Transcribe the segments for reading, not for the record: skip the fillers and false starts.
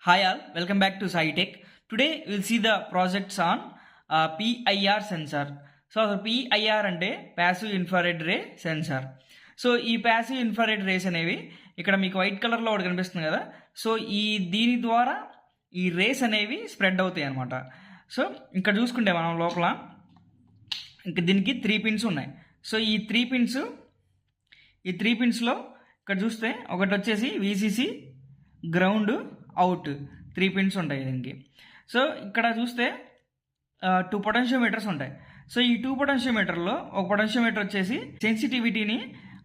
Hi all, welcome back to SciTech. Today we'll see the projects on PIR sensor. So PIR అంటే passive infrared రే censor. So ఈ passive infrared race అనేవి ఇక్కడ మీకు white కలర్లో ఒకటి కనిపిస్తుంది కదా. సో దీని ద్వారా ఈ రేస్ అనేవి స్ప్రెడ్ అవుతాయి అనమాట. సో ఇక్కడ చూసుకుంటే మనం లోపల ఇంకా దీనికి 3 పిన్స్ ఉన్నాయి. సో ఈ 3 పిన్స్లో ఇక్కడ చూస్తే ఒకటి వచ్చేసి VCC, గ్రౌండ్, అవుట్ 3 పిన్స్ ఉంటాయి దీనికి. సో ఇక్కడ చూస్తే 2 పొటెన్షియోమీటర్స్ ఉంటాయి. సో ఈ 2 పొటెన్షియోమీటర్లో ఒక పొటెన్షియోమీటర్ వచ్చేసి సెన్సిటివిటీని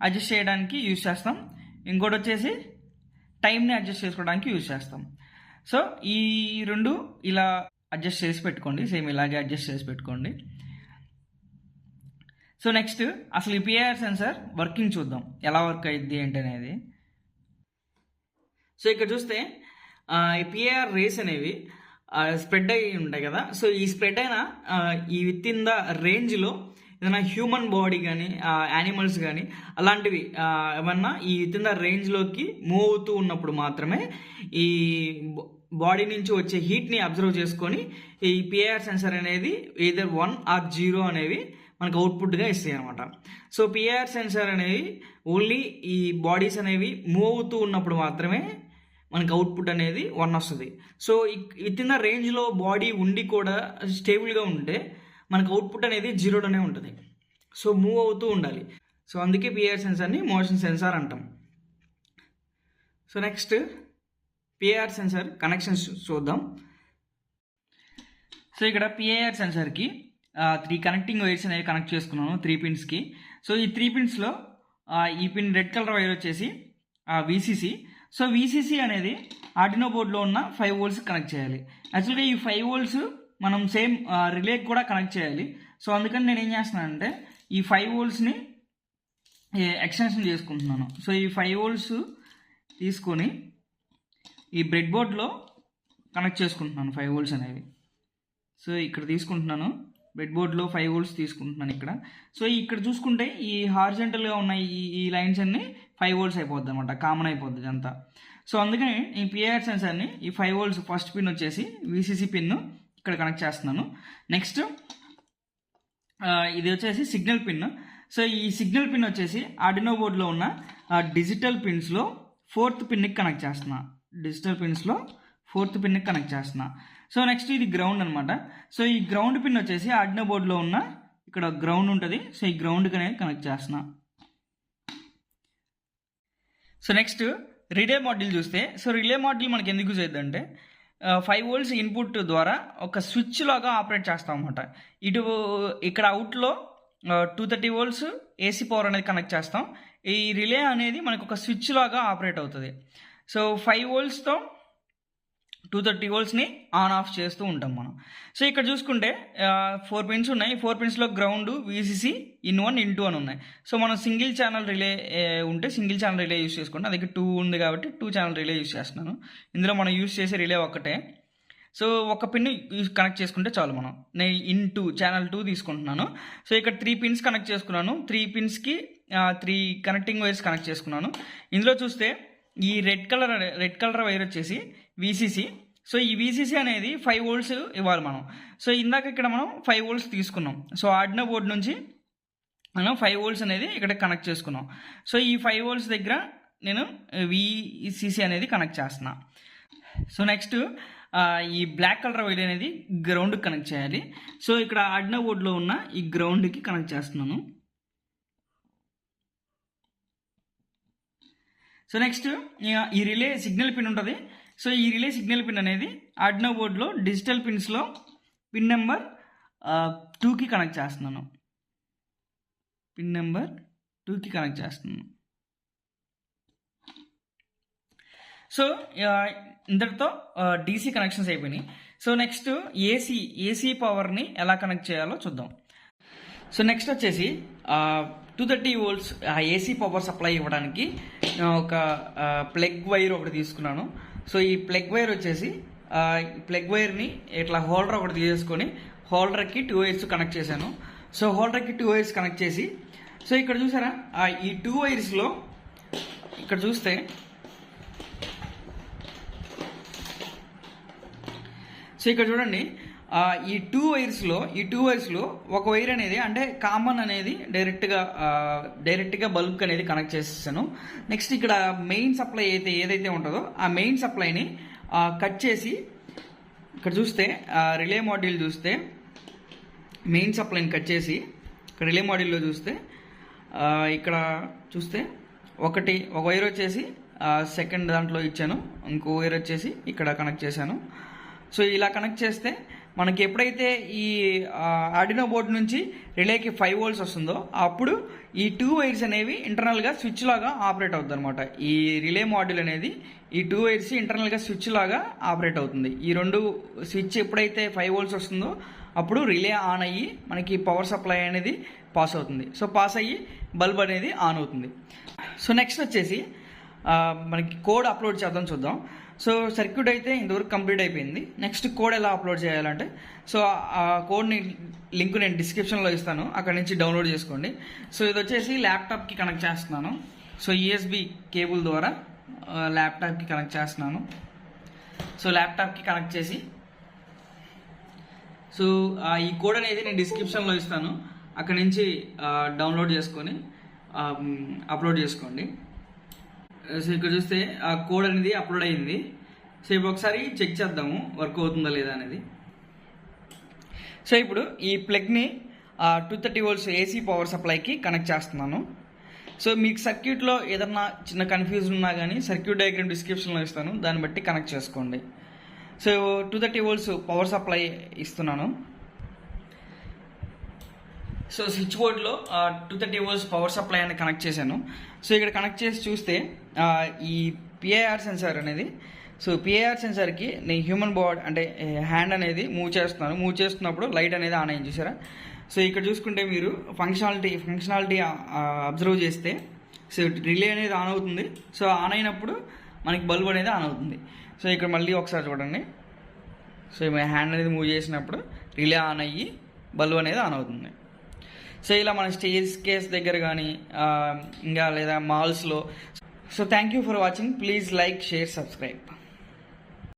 అడ్జస్ట్ చేయడానికి యూజ్ చేస్తాం, ఇంకోటి వచ్చేసి టైంని అడ్జస్ట్ చేసుకోవడానికి యూజ్ చేస్తాం. సో ఈ రెండు ఇలా అడ్జస్ట్ చేసి పెట్టుకోండి, సేమ్ ఇలాగే అడ్జస్ట్ చేసి పెట్టుకోండి. సో నెక్స్ట్ అసలు ఈ పిఐఆర్ సెన్సార్ వర్కింగ్ చూద్దాం, ఎలా వర్క్ అయ్యిద్ది ఏంటి అనేది. సో ఇక్కడ చూస్తే ఈ పిఐఆర్ రేస్ అనేవి స్ప్రెడ్ అయ్యి ఉంటాయి కదా. సో ఈ స్ప్రెడ్ అయిన ఈ విత్ ఇన్ ద రేంజ్లో ఏదైనా హ్యూమన్ బాడీ కానీ యానిమల్స్ కానీ అలాంటివి ఏమన్నా ఈ విత్ ఇన్ ద రేంజ్లోకి మూవ్ అవుతూ ఉన్నప్పుడు మాత్రమే ఈ బాడీ నుంచి వచ్చే హీట్ని అబ్జర్వ్ చేసుకొని ఈ పిఐఆర్ సెన్సార్ అనేది either 1 or 0 అనేవి మనకు అవుట్పుట్గా ఇస్తాయి అనమాట. సో పిఐఆర్ సెన్సార్ అనేవి ఓన్లీ ఈ బాడీస్ అనేవి మూవ్ అవుతూ ఉన్నప్పుడు మాత్రమే మనకి అవుట్పుట్ అనేది 1 వస్తుంది. సో విత్ ఇన్ ద రేంజ్లో బాడీ ఉండి కూడా స్టేబుల్గా ఉంటే మనకు అవుట్పుట్ అనేది 0లోనే ఉంటుంది. సో మూవ్ అవుతూ ఉండాలి. సో అందుకే పిఐఆర్ సెన్సార్ని మోషన్ సెన్సార్ అంటాం. So next PIR sensor connections చూద్దాం. సో ఇక్కడ పిఐఆర్ సెన్సార్కి 3 కనెక్టింగ్ వైర్స్ అనేవి కనెక్ట్ చేసుకున్నాను 3 పిన్స్కి. సో ఈ 3 పిన్స్లో ఈ పిన్ రెడ్ కలర్ వైర్ వచ్చేసి VCC. సో VCC అనేది ఆర్డినో బోర్డులో ఉన్న 5 volts కనెక్ట్ చేయాలి. యాక్చువల్గా ఈ 5 volts మనం సేమ్ రిలేకి కూడా కనెక్ట్ చేయాలి. సో అందుకని నేను ఏం చేస్తున్నానంటే ఈ 5 voltsని ఎక్స్టెన్షన్ చేసుకుంటున్నాను. సో ఈ 5 volts తీసుకొని ఈ బ్రెడ్ బోర్డ్లో కనెక్ట్ చేసుకుంటున్నాను 5 volts అనేవి. సో ఇక్కడ తీసుకుంటున్నాను బ్రెడ్ బోర్డ్లో 5 volts తీసుకుంటున్నాను ఇక్కడ. సో ఇక్కడ చూసుకుంటే ఈ హారిజెంటల్గా ఉన్న ఈ లైన్స్ అన్ని 5 volts అయిపోద్ది అనమాట, కామన్ అయిపోద్ది ఇదంతా. సో అందుకని ఈ పిఐఆర్ సెన్సార్ని ఈ 5 volts ఫస్ట్ పిన్ వచ్చేసి VCC పిన్ ఇక్కడ కనెక్ట్ చేస్తున్నాను. నెక్స్ట్ ఇది వచ్చేసి సిగ్నల్ పిన్. సో ఈ సిగ్నల్ పిన్ వచ్చేసి ఆర్డినో బోర్డులో ఉన్న డిజిటల్ పిన్స్లో 4th పిన్కి కనెక్ట్ చేస్తున్నా. కనెక్ట్ చేస్తున్నా. సో నెక్స్ట్ ఇది గ్రౌండ్ అనమాట. సో ఈ గ్రౌండ్ పిన్ వచ్చేసి ఆర్డినో బోర్డులో ఉన్న ఇక్కడ గ్రౌండ్ ఉంటుంది. సో ఈ గ్రౌండ్కి అనేది కనెక్ట్ చేస్తున్నా. సో నెక్స్ట్ రిలే మాడ్యూల్ చూస్తే, సో రిలే మాడ్యూల్ మనకి ఎందుకు యూజ్ అవుతుందంటే 5 volts ఇన్పుట్ ద్వారా ఒక స్విచ్ లాగా ఆపరేట్ చేస్తాం అనమాట. ఇక్కడ అవుట్లో 230 volts AC పవర్ అనేది కనెక్ట్ చేస్తాం. ఈ రిలే అనేది మనకు ఒక స్విచ్ లాగా ఆపరేట్ అవుతుంది. సో 5 voltsతో 230 voltsని ఆన్ ఆఫ్ చేస్తూ ఉంటాం మనం. సో ఇక్కడ చూసుకుంటే 4 పిన్స్ ఉన్నాయి. 4 పిన్స్లో గ్రౌండ్, VCC, in1, in2 అని ఉన్నాయి. సో మనం సింగిల్ ఛానల్ రిలే ఉంటే సింగిల్ ఛానల్ రిలే యూస్ చేసుకుంటాం. అది 2 ఉంది కాబట్టి 2 ఛానల్ రిలే యూస్ చేస్తున్నాను. ఇందులో మనం యూస్ చేసే రిలే ఒక్కటే. సో ఒక పిన్ కనెక్ట్ చేసుకుంటే చాలు. నేను in2 ఛానల్ 2 తీసుకుంటున్నాను. సో ఇక్కడ 3 పిన్స్ కనెక్ట్ చేసుకున్నాను. 3 పిన్స్కి 3 కనెక్టింగ్ వైర్స్ కనెక్ట్ చేసుకున్నాను. ఇందులో చూస్తే ఈ రెడ్ కలర్ వైర్ వచ్చేసి VCC. సో ఈ VCC అనేది 5 volts ఇవ్వాలి మనం. సో ఇందాక ఇక్కడ మనం 5 volts తీసుకున్నాం. సో ఆర్డినో బోర్డు నుంచి మనం 5 volts అనేది ఇక్కడ కనెక్ట్ చేసుకున్నాం. సో ఈ 5 volts దగ్గర నేను VCC అనేది కనెక్ట్ చేస్తున్నా. సో నెక్స్ట్ ఈ బ్లాక్ కలర్ వైర్ అనేది గ్రౌండ్కి కనెక్ట్ చేయాలి. సో ఇక్కడ ఆర్డినో బోర్డులో ఉన్న ఈ గ్రౌండ్కి కనెక్ట్ చేస్తున్నాను. సో నెక్స్ట్ ఈ రిలే సిగ్నల్ పిన్ ఉంటుంది. సో ఈ రిలే సిగ్నల్ పిన్ అనేది ఆర్డినో బోర్డులో డిజిటల్ పిన్స్లో పిన్ నెంబర్ 2కి కనెక్ట్ చేస్తున్నాను. సో ఇంతటితో DC కనెక్షన్స్ అయిపోయినాయి. సో నెక్స్ట్ AC పవర్ని ఎలా కనెక్ట్ చేయాలో చూద్దాం. సో నెక్స్ట్ వచ్చేసి 230 volts AC పవర్ సప్లై ఇవ్వడానికి ఒక ప్లగ్ వైర్ ఒకటి తీసుకున్నాను. సో ఈ ప్లగ్ వైర్ వచ్చేసి ప్లగ్ వైర్ని ఇట్లా హోల్డర్ ఒకటి తీసుకొని హోల్డర్కి 2 wires కనెక్ట్ చేశాను. సో హోల్డర్కి 2 wires కనెక్ట్ చేసి, సో ఇక్కడ చూసారా ఈ 2 wiresలో ఇక్కడ చూస్తే సో ఇక్కడ చూడండి, ఈ టూ వైర్స్లో ఒక వైర్ అనేది అంటే కామన్ అనేది డైరెక్ట్గా బల్బ్ అనేది కనెక్ట్ చేసేసాను. నెక్స్ట్ ఇక్కడ మెయిన్ సప్లై ఏదైతే ఉంటుందో ఆ మెయిన్ సప్లైని కట్ చేసి ఇక్కడ చూస్తే రిలే మాడ్యూల్ చూస్తే మెయిన్ సప్లైని కట్ చేసి ఇక్కడ రిలే మాడ్యూల్లో చూస్తే ఇక్కడ చూస్తే ఒక వైర్ వచ్చేసి సెకండ్ దాంట్లో ఇచ్చాను, ఇంకో వైర్ వచ్చేసి ఇక్కడ కనెక్ట్ చేశాను. సో ఇలా కనెక్ట్ చేస్తే మనకి ఎప్పుడైతే ఈ ఆర్డినో బోర్డ్ నుంచి రిలేకి 5 volts వస్తుందో అప్పుడు ఈ 2 వైర్స్ అనేవి ఇంటర్నల్గా స్విచ్ లాగా ఆపరేట్ అవుతుంది అనమాట. ఈ రిలే మాడ్యూల్ అనేది ఈ 2 వైర్స్ ఇంటర్నల్గా స్విచ్ లాగా ఆపరేట్ అవుతుంది. ఈ రెండు స్విచ్ ఎప్పుడైతే 5 volts వస్తుందో అప్పుడు రిలే ఆన్ అయ్యి మనకి పవర్ సప్లై అనేది పాస్ అవుతుంది. సో పాస్ అయ్యి బల్బ్ అనేది ఆన్ అవుతుంది. సో నెక్స్ట్ వచ్చేసి మనకి కోడ్ అప్లోడ్ చేద్దాం, చూద్దాం. సో సర్క్యూట్ అయితే ఇంతవరకు కంప్లీట్ అయిపోయింది. నెక్స్ట్ కోడ్ ఎలా అప్లోడ్ చేయాలంటే, సో ఆ కోడ్ని లింక్ నేను డిస్క్రిప్షన్లో ఇస్తాను, అక్కడ నుంచి డౌన్లోడ్ చేసుకోండి. సో ఇది వచ్చేసి ల్యాప్టాప్కి కనెక్ట్ చేస్తున్నాను. సో యూఎస్బి కేబుల్ ద్వారా ల్యాప్టాప్కి కనెక్ట్ చేస్తున్నాను. సో ల్యాప్టాప్కి కనెక్ట్ చేసి సో ఈ కోడ్ అనేది నేను డిస్క్రిప్షన్లో ఇస్తాను, అక్కడ నుంచి డౌన్లోడ్ చేసుకొని అప్లోడ్ చేసుకోండి. సో ఇక్కడ చూస్తే ఆ కోడ్ అనేది అప్లోడ్ అయింది. సో ఇప్పుడు ఒకసారి చెక్ చేద్దాము వర్క్ అవుతుందా లేదా అనేది. సో ఇప్పుడు ఈ ప్లగ్ని 230 volts ఏసీ పవర్ సప్లైకి కనెక్ట్ చేస్తున్నాను. సో మీకు సర్క్యూట్లో ఏదన్నా చిన్న కన్ఫ్యూజన్ ఉన్నా కానీ సర్క్యూట్ డయాగ్రామ్ డిస్క్రిప్షన్లో ఇస్తాను, దాన్ని బట్టి కనెక్ట్ చేసుకోండి. సో 230 volts పవర్ సప్లై ఇస్తున్నాను. సో స్విచ్ బోర్డ్లో 230 volts పవర్ సప్లై అని కనెక్ట్ చేశాను. సో ఇక్కడ కనెక్ట్ చేసి చూస్తే ఈ పిఐఆర్ సెన్సార్ అనేది, సో పిఐఆర్ సెన్సార్కి నేను హ్యూమన్ బాడీ అంటే హ్యాండ్ అనేది మూవ్ చేస్తున్నప్పుడు లైట్ అనేది ఆన్ అయింది, చూసారా. సో ఇక్కడ చూసుకుంటే మీరు ఫంక్షనాలిటీ అబ్జర్వ్ చేస్తే సో రిలే అనేది ఆన్ అవుతుంది. సో ఆన్ అయినప్పుడు మనకి బల్బ్ అనేది ఆన్ అవుతుంది. సో ఇక్కడ మళ్ళీ ఒకసారి చూడండి, సో హ్యాండ్ అనేది మూవ్ చేసినప్పుడు రిలే ఆన్ అయ్యి బల్బ్ అనేది ఆన్ అవుతుంది. సో ఇలా మన స్టేజ్ కేస్ దగ్గర కానీ ఇంకా లేదా మాల్స్లో. So thank you for watching. Please like, share, subscribe.